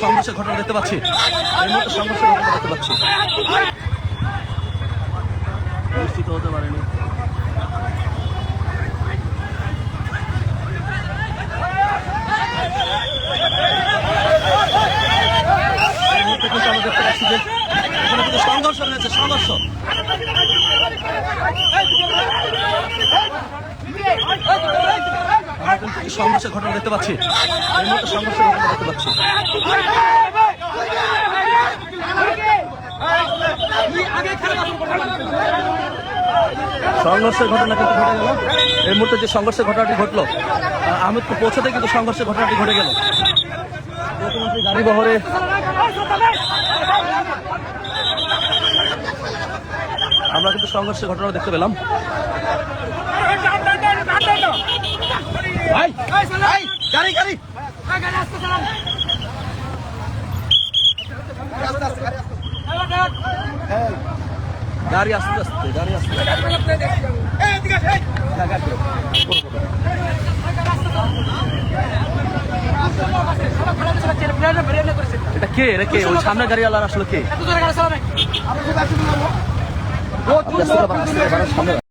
সংঘর্ষের ঘটনা দেখতে পাচ্ছি। এই মুহূর্তে সংঘর্ষের ঘটনা দেখতে পাচ্ছি। নিশ্চিত হতে পারেনি। এই মুহূর্তে কিন্তু আমরা দেখতে পাচ্ছি যে এখানে কিন্তু সংঘর্ষ রয়েছে, সংঘর্ষ। আমরা কিন্তু সংঘর্ষের ঘটনা দেখতে পাচ্ছি। এই মুহূর্তে সংঘর্ষের ঘটনা দেখতে পাচ্ছি। সংঘর্ষের ঘটনা কিন্তু ঘটে গেল। এই মুহূর্তে যে সংঘর্ষের ঘটনাটি ঘটলো, আহমেদকে পৌঁছাতে কিন্তু সংঘর্ষের ঘটনাটি ঘটে গেল। মুখ্যমন্ত্রী গাড়ি বহরে আমরা কিন্তু সংঘর্ষের ঘটনা দেখতে পেলাম। ভাই গাড়ি গাড়ি গাড়ি আস্তে আস্তে গাড়ি আস্তে এটা কে? এটা কে? ওই সামনে গাড়িওয়ালা আসলে কে? সামনে